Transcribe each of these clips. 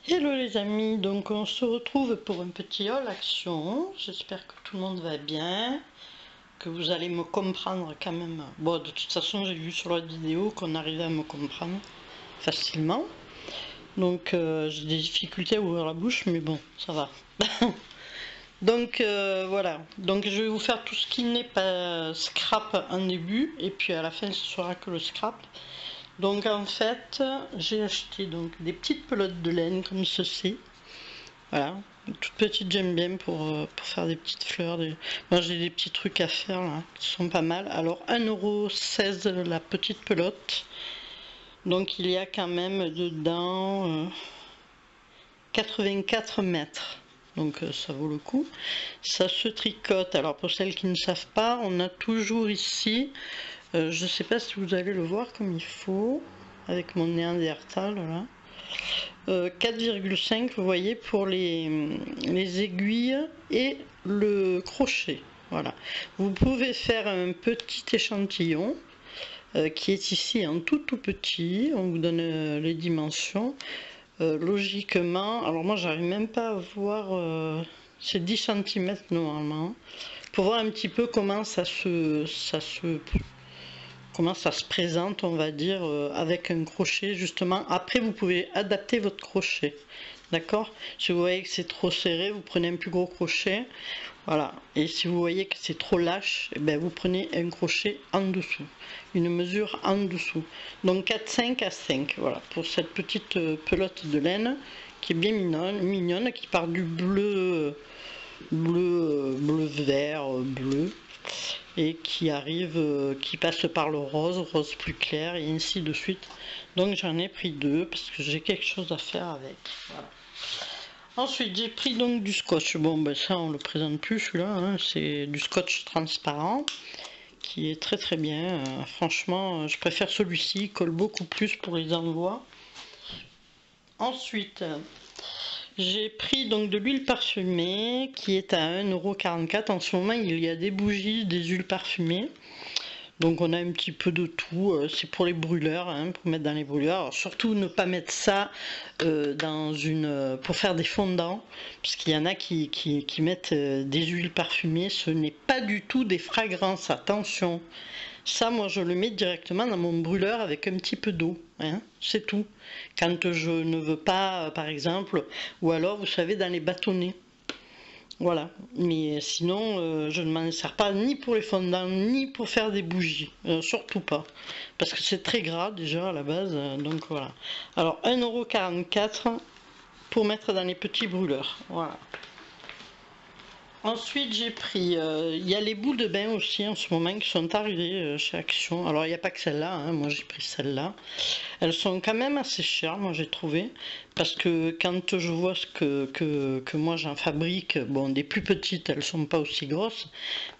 Hello les amis, donc on se retrouve pour un petit haul action. J'espère que tout le monde va bien, que vous allez me comprendre quand même. Bon, de toute façon, j'ai vu sur la vidéo qu'on arrivait à me comprendre facilement. Donc j'ai des difficultés à ouvrir la bouche, mais bon, ça va. Donc voilà, donc je vais vous faire tout ce qui n'est pas scrap en début, et puis à la fin ce sera que le scrap. Donc en fait, j'ai acheté donc des petites pelotes de laine comme ceci. Voilà, toute petite j'aime bien pour faire des petites fleurs. Moi j'ai des petits trucs à faire là, qui sont pas mal. Alors 1,16 € la petite pelote. Donc il y a quand même dedans 84 mètres. Donc ça vaut le coup. Ça se tricote. Alors pour celles qui ne savent pas, on a toujours ici, je ne sais pas si vous allez le voir comme il faut, avec mon néandertal là. 4,5 vous voyez pour les aiguilles et le crochet. Voilà, vous pouvez faire un petit échantillon qui est ici en tout petit. On vous donne les dimensions logiquement. Alors moi j'arrive même pas à voir, c'est 10 cm normalement, pour voir un petit peu comment comment ça se présente, on va dire, avec un crochet justement. Après vous pouvez adapter votre crochet, d'accord. Si vous voyez que c'est trop serré, vous prenez un plus gros crochet, voilà. Et si vous voyez que c'est trop lâche, et bien vous prenez un crochet en dessous, une mesure en dessous. Donc 4,5 à 5, voilà, pour cette petite pelote de laine qui est bien mignonne, qui part du bleu vert, bleu, et qui arrive, qui passe par le rose plus clair, et ainsi de suite. Donc j'en ai pris deux parce que j'ai quelque chose à faire avec. Voilà. Ensuite j'ai pris donc du scotch. Bon ben ça on le présente plus celui-là, hein. C'est du scotch transparent qui est très bien. Franchement je préfère celui-ci, il colle beaucoup plus pour les envois. Ensuite j'ai pris donc de l'huile parfumée qui est à 1,44 €. En ce moment il y a des bougies, des huiles parfumées. Donc on a un petit peu de tout, c'est pour les brûleurs, hein, pour mettre dans les brûleurs. Alors, surtout ne pas mettre ça pour faire des fondants, parce qu'il y en a qui mettent des huiles parfumées, ce n'est pas du tout des fragrances, attention. Ça moi je le mets directement dans mon brûleur avec un petit peu d'eau, hein, c'est tout. Quand je ne veux pas, par exemple, ou alors vous savez dans les bâtonnets. Voilà, mais sinon je ne m'en sers pas ni pour les fondants ni pour faire des bougies, surtout pas, parce que c'est très gras déjà à la base, donc voilà. Alors 1,44 € pour mettre dans les petits brûleurs, voilà. Ensuite j'ai pris, il y a les boules de bain aussi en ce moment qui sont arrivées chez Action. Alors il n'y a pas que celle-là, hein, moi j'ai pris celle-là. Elles sont quand même assez chères, moi j'ai trouvé, parce que quand je vois ce que moi j'en fabrique, bon des plus petites elles sont pas aussi grosses,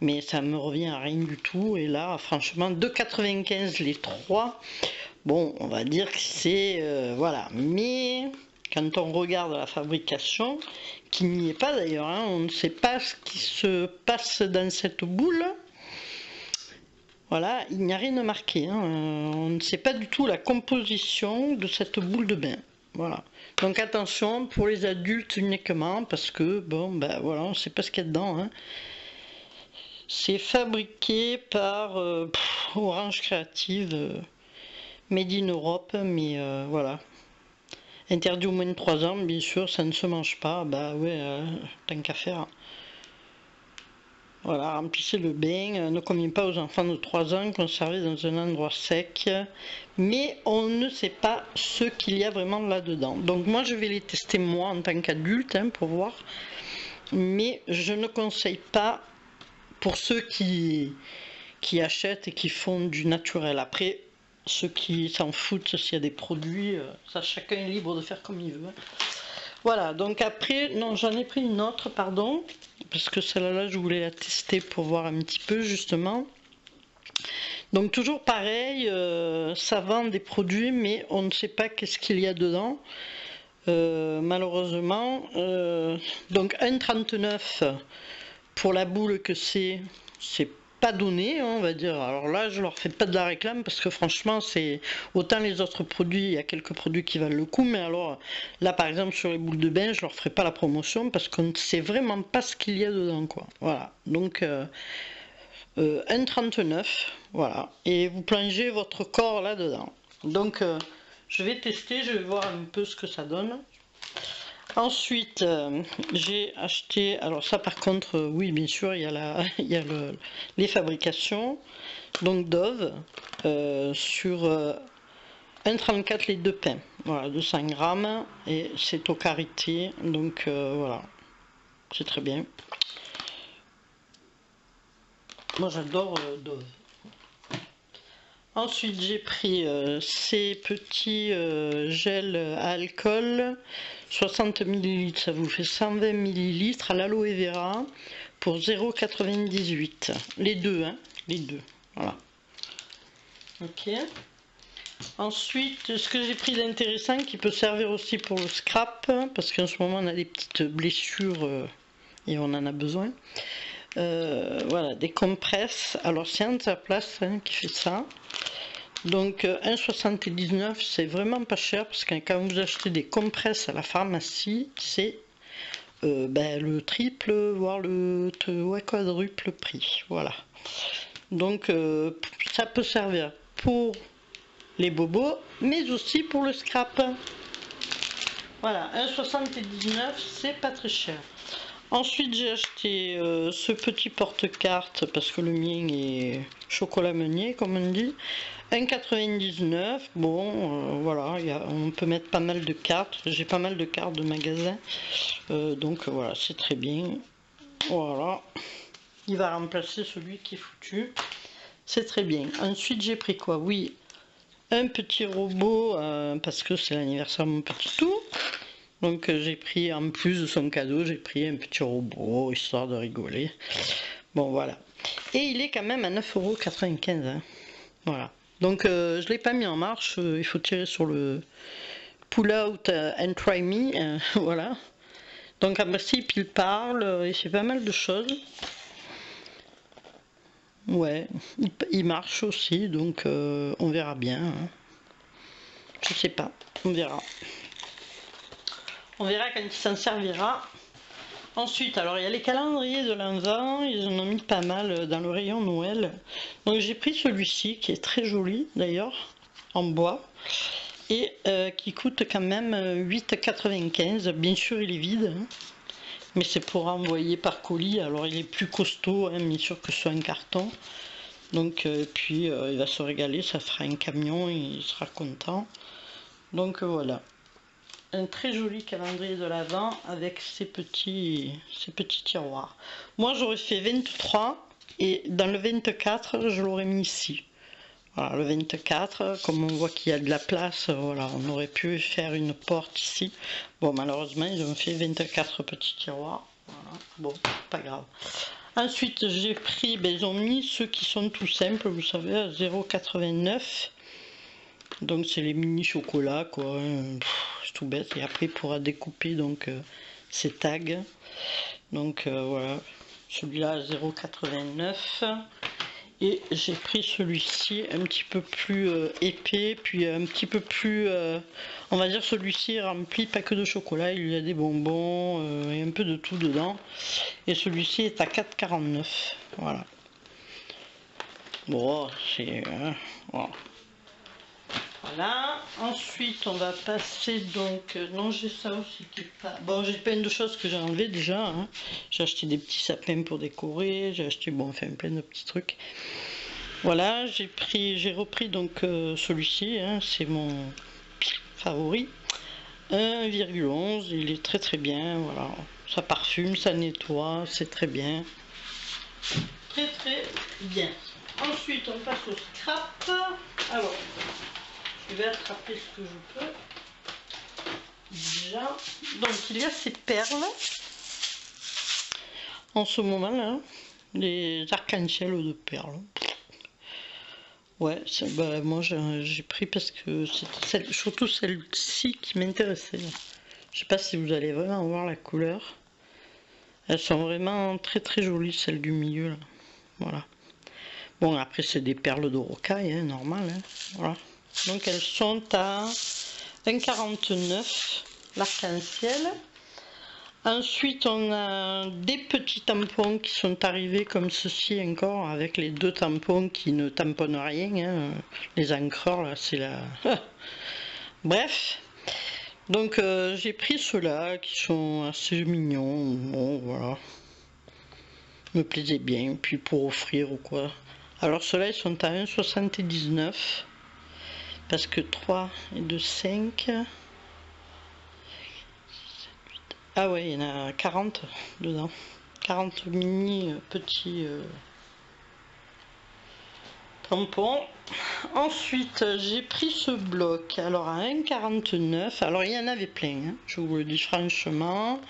mais ça me revient à rien du tout. Et là franchement 2,95 € les trois. Bon on va dire que c'est voilà, mais quand on regarde la fabrication, qui n'y est pas d'ailleurs, hein, on ne sait pas ce qui se passe dans cette boule. Voilà, il n'y a rien de marqué, hein. On ne sait pas du tout la composition de cette boule de bain. Voilà. Donc attention pour les adultes uniquement, parce que bon ben voilà, on ne sait pas ce qu'il y a dedans, hein. C'est fabriqué par Orange Créative, Made in Europe, mais voilà. Interdit au moins de 3 ans, bien sûr, ça ne se mange pas. Bah ouais, tant qu'à faire. Voilà, remplissez le bain, ne convient pas aux enfants de 3 ans, conservez dans un endroit sec. Mais on ne sait pas ce qu'il y a vraiment là-dedans. Donc moi je vais les tester moi en tant qu'adulte, hein, pour voir. Mais je ne conseille pas pour ceux qui achètent et qui font du naturel. Après, ceux qui s'en foutent s'il y a des produits, ça chacun est libre de faire comme il veut. Voilà, donc après, non, j'en ai pris une autre, pardon, parce que celle-là, je voulais la tester pour voir un petit peu, justement. Donc toujours pareil, ça vend des produits, mais on ne sait pas qu'est-ce qu'il y a dedans, malheureusement. Donc 1,39 € pour la boule que c'est pas donné, hein, on va dire. Alors là, je leur fais pas de la réclame parce que franchement, c'est autant les autres produits, il y a quelques produits qui valent le coup, mais alors là, par exemple, sur les boules de bain, je leur ferai pas la promotion parce qu'on ne sait vraiment pas ce qu'il y a dedans, quoi. Voilà. Donc 1,39, voilà. Et vous plongez votre corps là-dedans. Donc je vais tester, je vais voir un peu ce que ça donne. Ensuite, j'ai acheté, alors ça par contre, oui bien sûr, il y a, les fabrications, donc Dove, sur 1,34 litres de pain, voilà, 200 grammes, et c'est au karité, donc voilà, c'est très bien. Moi j'adore Dove. Ensuite, j'ai pris ces petits gels à alcool, 60 ml, ça vous fait 120 ml à l'aloe vera pour 0,98. Les deux, hein, les deux, voilà. Ok. Ensuite, ce que j'ai pris d'intéressant qui peut servir aussi pour le scrap, parce qu'en ce moment on a des petites blessures et on en a besoin. Voilà, des compresses. Alors c'est Hansaplast hein, qui fait ça. Donc 1,79 c'est vraiment pas cher parce que quand vous achetez des compresses à la pharmacie, c'est le triple voire le quadruple prix. Voilà. Donc ça peut servir pour les bobos mais aussi pour le scrap. Voilà, 1,79 c'est pas très cher. Ensuite j'ai acheté ce petit porte-carte parce que le mien est chocolat meunier comme on dit. 1,99, bon voilà, on peut mettre pas mal de cartes, j'ai pas mal de cartes de magasin, donc voilà, c'est très bien, voilà, il va remplacer celui qui est foutu, c'est très bien. Ensuite j'ai pris quoi? Oui, un petit robot, parce que c'est l'anniversaire de mon petit tout, donc j'ai pris, en plus de son cadeau, j'ai pris un petit robot, histoire de rigoler, bon voilà, et il est quand même à 9,95 €, hein. Voilà. Donc je ne l'ai pas mis en marche, il faut tirer sur le pull out and try me, voilà. Donc en principe il parle, il fait pas mal de choses. Ouais, il marche aussi, donc on verra bien. Hein. Je sais pas, on verra. On verra quand il s'en servira. Ensuite, alors il y a les calendriers de l'Avent, ils en ont mis pas mal dans le rayon Noël. Donc j'ai pris celui-ci qui est très joli d'ailleurs, en bois, et qui coûte quand même 8,95 €. Bien sûr il est vide, hein, mais c'est pour envoyer par colis, alors il est plus costaud, hein, bien sûr que sur un carton. Donc puis il va se régaler, ça fera un camion, il sera content. Donc voilà. Un très joli calendrier de l'Avent avec ces petits tiroirs. Moi j'aurais fait 23 et dans le 24 je l'aurais mis ici. Voilà, le 24, comme on voit qu'il y a de la place, voilà, on aurait pu faire une porte ici. Bon malheureusement ils ont fait 24 petits tiroirs. Voilà. Bon, pas grave. Ensuite j'ai pris, ils ont mis ceux qui sont tout simples, vous savez, à 0,89. Donc c'est les mini chocolats quoi, c'est tout bête. Et après il pourra découper donc ces tags. Donc voilà, celui-là à 0,89. Et j'ai pris celui-ci un petit peu plus épais, puis un petit peu plus, on va dire celui-ci rempli pas que de chocolat, il y a des bonbons et un peu de tout dedans. Et celui-ci est à 4,49. Voilà. Bon, c'est... voilà. Voilà, ensuite on va passer donc, non j'ai ça aussi qui est pas, bon j'ai plein de choses que j'ai enlevé déjà, hein. J'ai acheté des petits sapins pour décorer, j'ai acheté, bon enfin plein de petits trucs. Voilà, j'ai repris donc celui-ci, hein, c'est mon favori, 1,11, il est très très bien, voilà, ça parfume, ça nettoie, c'est très bien. Très très bien. Ensuite on passe au scrap, alors... Je vais attraper ce que je peux. Déjà. Donc il y a ces perles. En ce moment là. Les arcs-en-ciel de perles. Ouais, moi j'ai pris parce que c'était surtout celle-ci qui m'intéressait. Je sais pas si vous allez vraiment voir la couleur. Elles sont vraiment très très jolies, celles du milieu là. Voilà. Bon, après, c'est des perles de rocaille, hein, normal. Hein, voilà. Donc, elles sont à 1,49 l'arc-en-ciel. Ensuite, on a des petits tampons qui sont arrivés comme ceci encore, avec les deux tampons qui ne tamponnent rien. Hein. Les encreurs, là, c'est la... Bref. Donc, j'ai pris ceux-là qui sont assez mignons. Bon, voilà. Me plaisait bien, puis pour offrir ou quoi. Alors, ceux-là, ils sont à 1,79. Parce que 3 et 2, 5... Ah ouais, il y en a 40 dedans. 40 mini petits tampons. Ensuite, j'ai pris ce bloc. Alors à 1,49. Alors il y en avait plein, hein, je vous le dis franchement.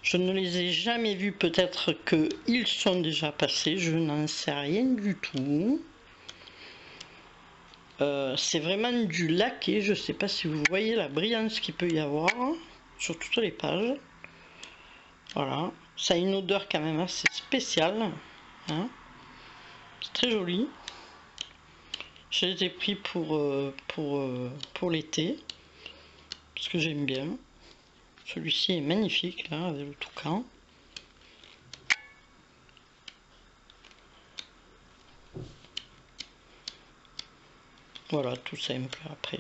Je ne les ai jamais vus. Peut-être qu'ils sont déjà passés. Je n'en sais rien du tout. C'est vraiment du laqué. Je ne sais pas si vous voyez la brillance qu'il peut y avoir sur toutes les pages. Voilà, ça a une odeur quand même assez spéciale, hein. C'est très joli. Je les ai pris pour l'été, parce que j'aime bien. Celui-ci est magnifique, là, avec le toucan. Voilà, tout simple après.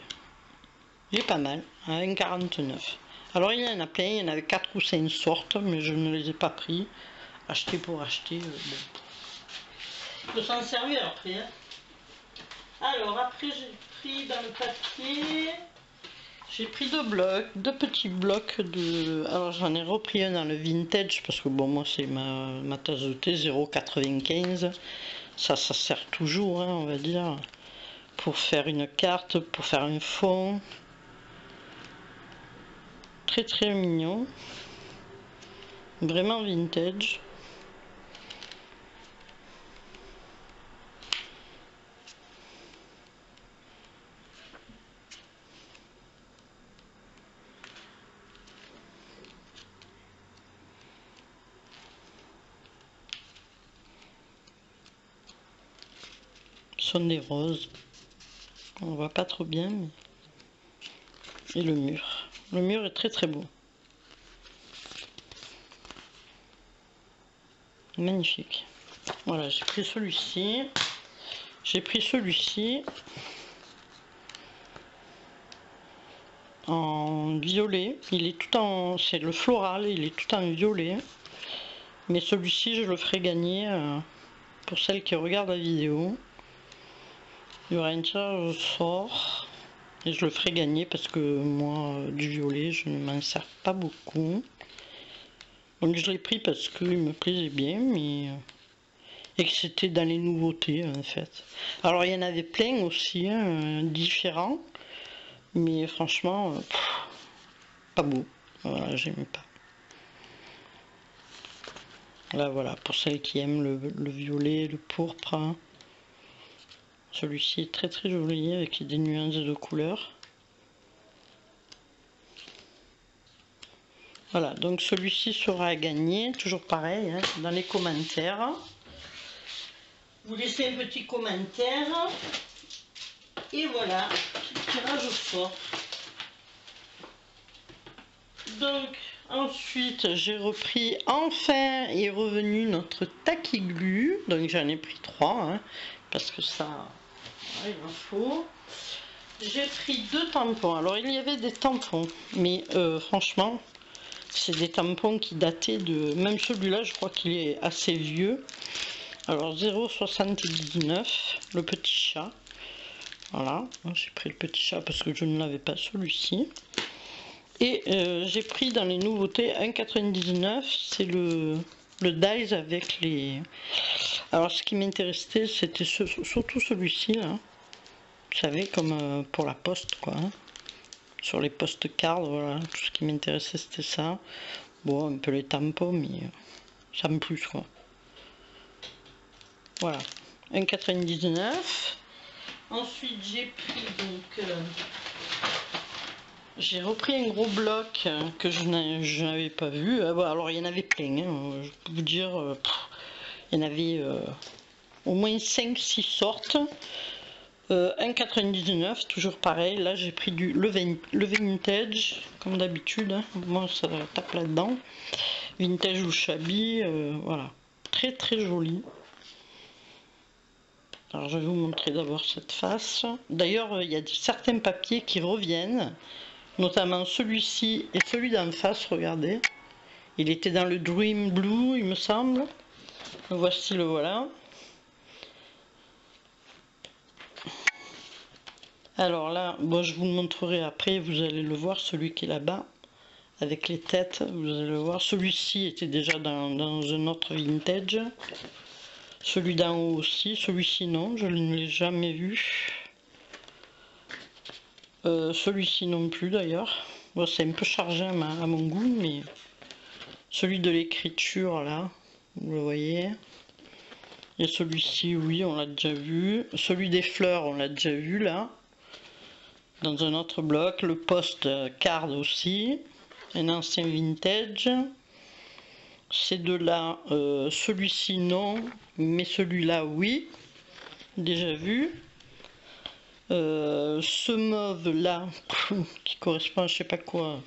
Il est pas mal, à 1,49. Alors il y en a plein, il y en avait 4 ou 5 sortes, mais je ne les ai pas pris. Acheter pour acheter, bon. Il faut s'en servir après. Hein. Alors après j'ai pris dans le papier, j'ai pris deux petits blocs de... Alors j'en ai repris un dans le vintage, parce que bon moi c'est ma tasse de thé 0,95. Ça sert toujours, hein, on va dire, pour faire une carte, pour faire un fond. Très très mignon, vraiment vintage. Ce sont des roses, on voit pas trop bien, mais... Et le mur est très très beau. Magnifique. Voilà, j'ai pris celui-ci. J'ai pris celui-ci en violet. Il est tout en... C'est le floral, il est tout en violet. Mais celui-ci, je le ferai gagner pour celles qui regardent la vidéo. Il y aura une tirage au sort. Et je le ferai gagner parce que moi, du violet, je ne m'en sers pas beaucoup. Donc je l'ai pris parce qu'il me plaisait bien, mais... et que c'était dans les nouveautés en fait. Alors il y en avait plein aussi, hein, différents, mais franchement, pas beau. Voilà, j'aimais pas. Là voilà, pour celles qui aiment le violet, le pourpre. Hein. Celui-ci est très très joli avec des nuances de couleurs. Voilà, donc celui-ci sera à gagner, toujours pareil, hein, dans les commentaires. Vous laissez un petit commentaire. Et voilà, petit tirage au sort. Donc, ensuite, j'ai repris, enfin, est revenu notre tacky glue. Donc, j'en ai pris 3, hein, parce que ça, il en faut. J'ai pris 2 tampons. Alors, il y avait des tampons, mais franchement, c'est des tampons qui dataient de... Même celui-là, je crois qu'il est assez vieux. Alors, 0,79, le petit chat. Voilà, j'ai pris le petit chat parce que je ne l'avais pas celui-ci. Et j'ai pris dans les nouveautés 1,99, c'est le dies avec les... Alors ce qui m'intéressait, c'était surtout celui-ci, là. Vous savez, comme pour la poste, quoi. Hein. Sur les post-cards, voilà, tout ce qui m'intéressait, c'était ça. Bon, un peu les tampons, mais ça me plus, quoi. Voilà, 1,99. Ensuite, j'ai pris donc... j'ai repris un gros bloc que je n'avais pas vu. Alors, il y en avait plein. Hein. Je peux vous dire, il y en avait au moins 5-6 sortes. 1,99, toujours pareil. Là j'ai pris le vintage, comme d'habitude, hein. Moi ça tape là-dedans. Vintage ou shabby, voilà. Très très joli. Alors je vais vous montrer d'abord cette face. D'ailleurs il y a certains papiers qui reviennent, notamment celui-ci et celui d'en face, regardez. Il était dans le Dream Blue il me semble. Voici le voilà. Alors là, bon, je vous le montrerai après, vous allez le voir, celui qui est là-bas, avec les têtes, vous allez le voir. Celui-ci était déjà dans un autre vintage. Celui d'en haut aussi, celui-ci non, je ne l'ai jamais vu. Celui-ci non plus d'ailleurs. Bon, c'est un peu chargé à mon goût, mais celui de l'écriture là, vous le voyez. Et celui-ci, oui, on l'a déjà vu. Celui des fleurs, on l'a déjà vu là. Dans un autre bloc, le post-card aussi, un ancien vintage. Ces deux-là, celui-ci non, mais celui-là oui, déjà vu. Ce mauve-là, qui correspond à je sais pas quoi,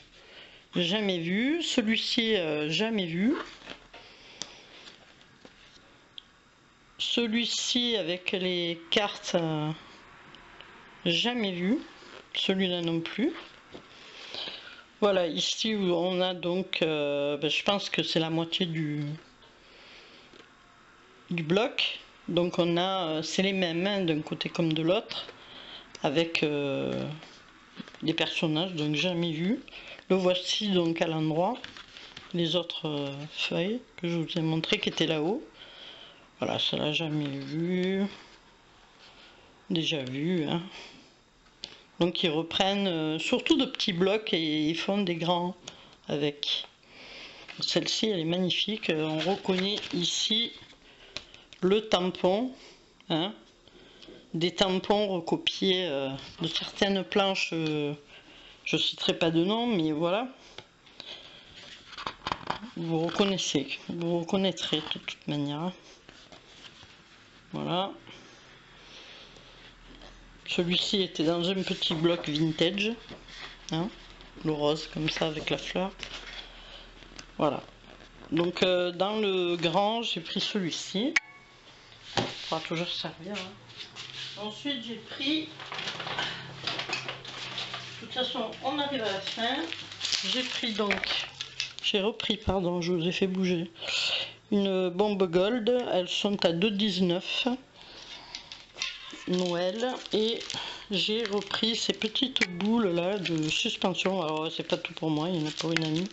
jamais vu. Celui-ci, jamais vu. Celui-ci avec les cartes, jamais vu. Celui-là non plus. Voilà, ici on a donc, je pense que c'est la moitié du bloc. Donc on a, c'est les mêmes hein, d'un côté comme de l'autre, avec des personnages donc jamais vus. Le voici donc à l'endroit. Les autres feuilles que je vous ai montré qui étaient là-haut. Voilà, ça l'a jamais vu. Déjà vu, hein. Donc ils reprennent surtout de petits blocs et ils font des grands avec. Celle-ci elle est magnifique. On reconnaît ici le tampon, hein, des tampons recopiés de certaines planches. Je citerai pas de nom, mais voilà. Vous reconnaissez, vous reconnaîtrez de toute manière. Voilà. Celui-ci était dans un petit bloc vintage, hein, le rose comme ça avec la fleur. Voilà. Donc dans le grand, j'ai pris celui-ci. Ça pourra toujours servir. Hein. Ensuite, j'ai pris. De toute façon, on arrive à la fin. J'ai pris donc. J'ai repris, pardon, je vous ai fait bouger. Une bombe gold. Elles sont à 2,19. Noël, et j'ai repris ces petites boules là de suspension. Alors c'est pas tout pour moi, il y en a pour une amie.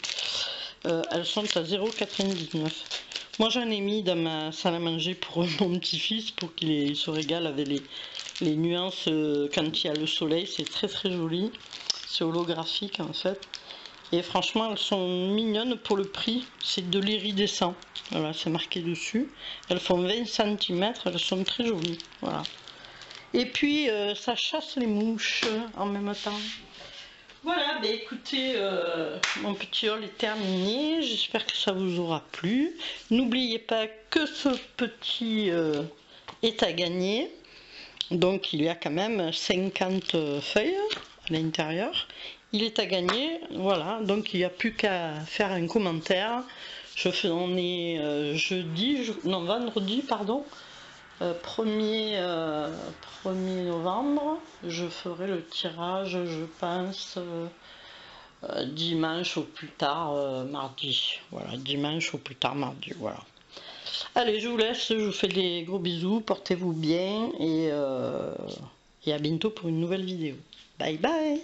Elles sont à 0,99. Moi j'en ai mis dans ma salle à manger pour mon petit-fils pour qu'il se régale avec les nuances quand il y a le soleil. C'est très très joli, c'est holographique en fait, et franchement elles sont mignonnes pour le prix. C'est de l'iridescent, voilà, c'est marqué dessus. Elles font 20 cm, elles sont très jolies, voilà. Et puis ça chasse les mouches en même temps. Voilà, bah écoutez, mon petit haul est terminé. J'espère que ça vous aura plu. N'oubliez pas que ce petit est à gagner. Donc il y a quand même 50 feuilles à l'intérieur. Il est à gagner, voilà. Donc il n'y a plus qu'à faire un commentaire. On est vendredi, pardon. 1er novembre, je ferai le tirage, je pense, dimanche au plus tard mardi. Voilà, dimanche au plus tard mardi, voilà. Allez, je vous laisse, je vous fais des gros bisous, portez-vous bien et à bientôt pour une nouvelle vidéo. Bye bye!